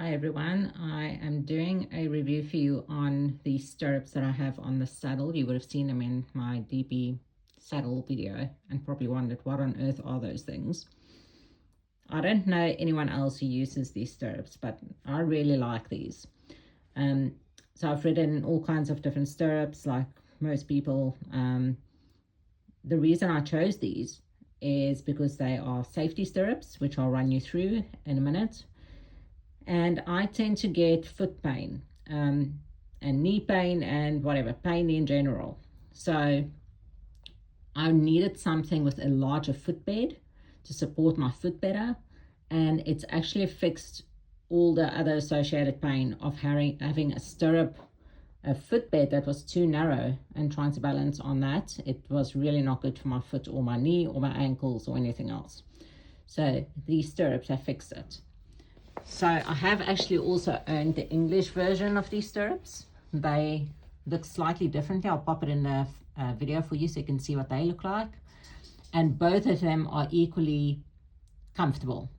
Hi everyone, I am doing a review for you on the stirrups that I have on the saddle. You would have seen them in my DB saddle video and probably wondered what on earth are those things. I don't know anyone else who uses these stirrups, but I really like these. So I've ridden all kinds of different stirrups like most people. The reason I chose these is because they are safety stirrups, which I'll run you through in a minute. And I tend to get foot pain and knee pain and whatever, pain in general. So I needed something with a larger footbed to support my foot better, and it's actually fixed all the other associated pain of having a stirrup, a footbed that was too narrow, and trying to balance on that. It was really not good for my foot or my knee or my ankles or anything else. So these stirrups have fixed it. So I have actually also owned the English version of these stirrups. They look slightly differently. I'll pop it in the video for you so you can see what they look like. And both of them are equally comfortable.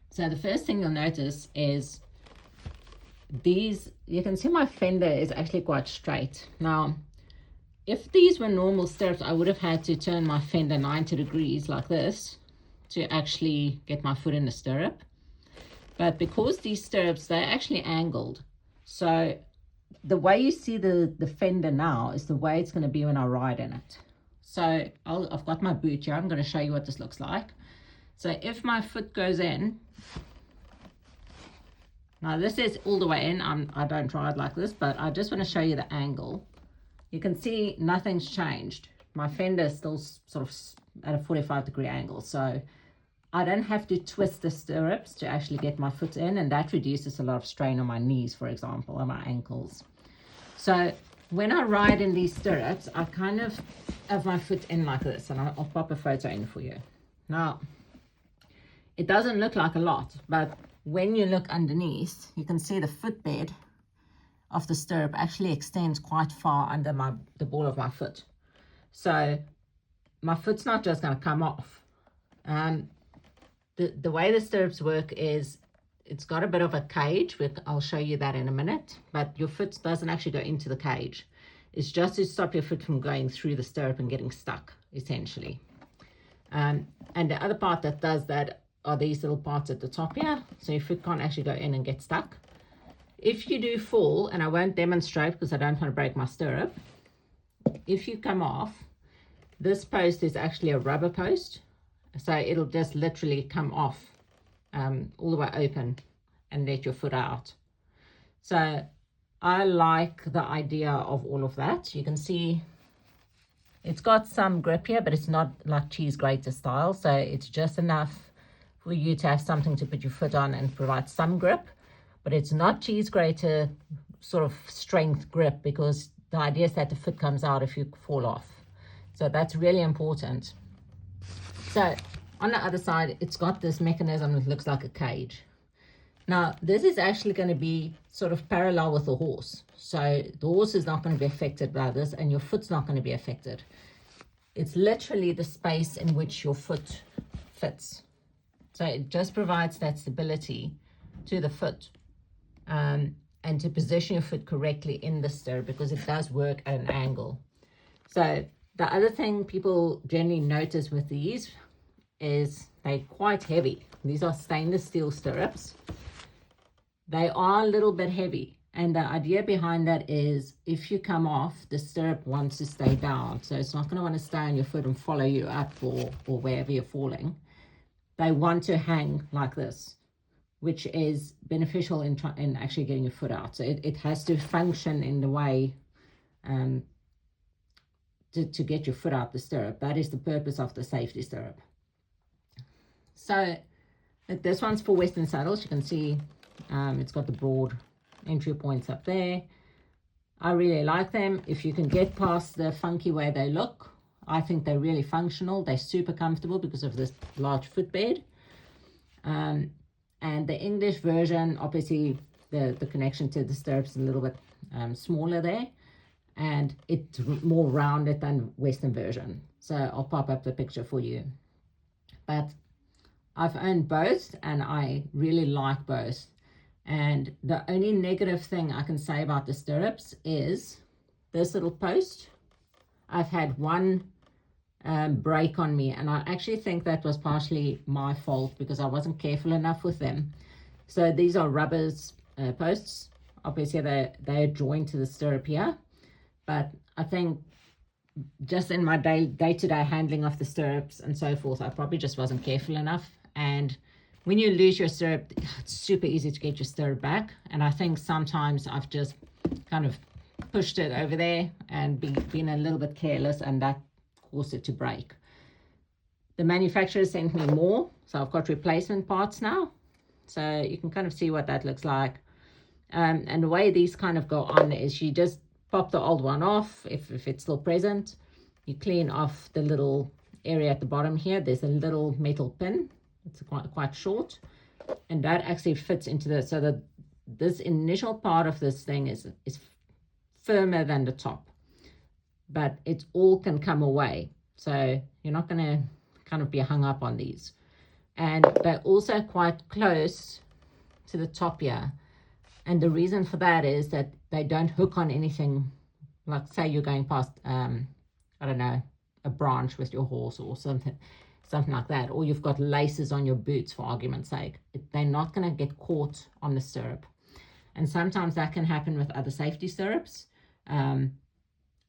So the first thing you'll notice is these, you can see my fender is actually quite straight. Now, if these were normal stirrups, I would have had to turn my fender 90 degrees like this to actually get my foot in the stirrup. But because these stirrups, they're actually angled. So the way you see the fender now is the way it's going to be when I ride in it. So I've got my boot here. I'm going to show you what this looks like. So if my foot goes in, now this is all the way in. I don't ride like this, but I just want to show you the angle. You can see nothing's changed. My fender is still sort of at a 45-degree angle. So I don't have to twist the stirrups to actually get my foot in, and that reduces a lot of strain on my knees, for example, or my ankles. So when I ride in these stirrups, I kind of have my foot in like this, and I'll pop a photo in for you. Now, it doesn't look like a lot, but when you look underneath, you can see the footbed of the stirrup actually extends quite far under the ball of my foot. So my foot's not just going to come off. The way the stirrups work is it's got a bit of a cage, which I'll show you that in a minute, but your foot doesn't actually go into the cage. It's just to stop your foot from going through the stirrup and getting stuck, essentially. And the other part that does that are these little parts at the top here, so your foot can't actually go in and get stuck. If you do fall, and I won't demonstrate because I don't want to break my stirrup, if you come off, this post is actually a rubber post. So it'll just literally come off all the way open and let your foot out. So I like the idea of all of that. You can see it's got some grip here, but it's not like cheese grater style. So it's just enough for you to have something to put your foot on and provide some grip. But it's not cheese grater sort of strength grip, because the idea is that the foot comes out if you fall off. So that's really important. So on the other side, it's got this mechanism that looks like a cage. Now, this is actually going to be sort of parallel with the horse. So the horse is not going to be affected by this, and your foot's not going to be affected. It's literally the space in which your foot fits. So it just provides that stability to the foot, and to position your foot correctly in the stirrup, because it does work at an angle. So the other thing people generally notice with these is they're quite heavy. These are stainless steel stirrups. They are a little bit heavy, and the idea behind that is if you come off, the stirrup wants to stay down, so it's not going to want to stay on your foot and follow you up or wherever you're falling. They want to hang like this, which is beneficial in actually getting your foot out. So it has to function in the way to get your foot out the stirrup. That is the purpose of the safety stirrup. So this one's for Western saddles. You can see it's got the broad entry points up there. I really like them. If you can get past the funky way they look, I think they're really functional. They're super comfortable because of this large footbed. And the English version, obviously the connection to the stirrups is a little bit smaller there, and it's more rounded than Western version. So I'll pop up the picture for you. But I've owned both, and I really like both. And the only negative thing I can say about the stirrups is this little post. I've had one break on me, and I actually think that was partially my fault because I wasn't careful enough with them. So these are rubbers posts. Obviously they're joined to the stirrup here, but I think just in my day-to-day handling of the stirrups and so forth, I probably just wasn't careful enough. And when you lose your stirrup, it's super easy to get your stirrup back. And I think sometimes I've just kind of pushed it over there and been a little bit careless, and that caused it to break. The manufacturer sent me more, so I've got replacement parts now. So you can kind of see what that looks like. And the way these kind of go on is you just pop the old one off if it's still present. You clean off the little area at the bottom here. There's a little metal pin. It's quite short, and that actually fits into the, so that this initial part of this thing is firmer than the top, but it all can come away, so you're not going to kind of be hung up on these. And they're also quite close to the top here, and the reason for that is that they don't hook on anything. Like say you're going past I don't know, a branch with your horse or something like that, or you've got laces on your boots, for argument's sake. They're not going to get caught on the stirrup, and sometimes that can happen with other safety stirrups.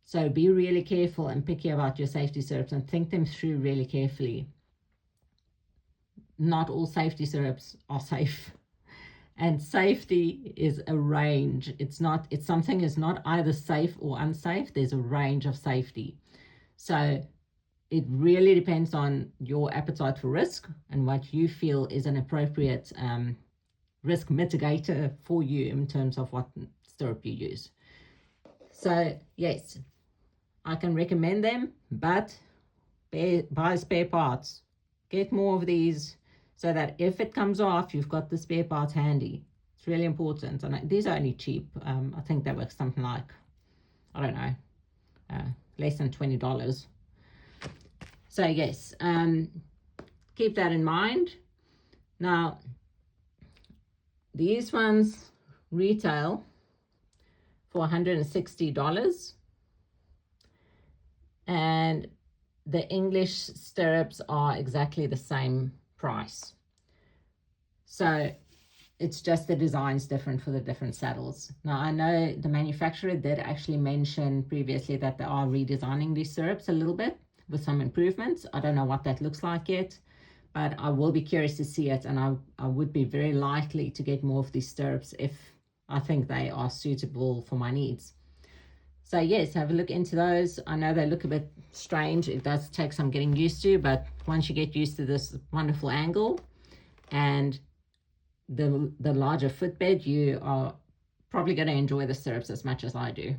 So be really careful and picky about your safety stirrups and think them through really carefully. Not all safety stirrups are safe, and safety is a range. Something is not either safe or unsafe. There's a range of safety. So it really depends on your appetite for risk and what you feel is an appropriate risk mitigator for you in terms of what stirrup you use. So yes, I can recommend them, but buy spare parts. Get more of these so that if it comes off, you've got the spare parts handy. It's really important. And these are only cheap. I think they were something like, I don't know, less than $20. So yes, keep that in mind. Now, these ones retail for $160, and the English stirrups are exactly the same price. So it's just the design's different for the different saddles. Now, I know the manufacturer did actually mention previously that they are redesigning these stirrups a little bit with some improvements. I don't know what that looks like yet, but I will be curious to see it, and I would be very likely to get more of these stirrups if I think they are suitable for my needs. So yes, have a look into those. I know they look a bit strange. It does take some getting used to, but once you get used to this wonderful angle and the larger footbed, you are probably going to enjoy the stirrups as much as I do.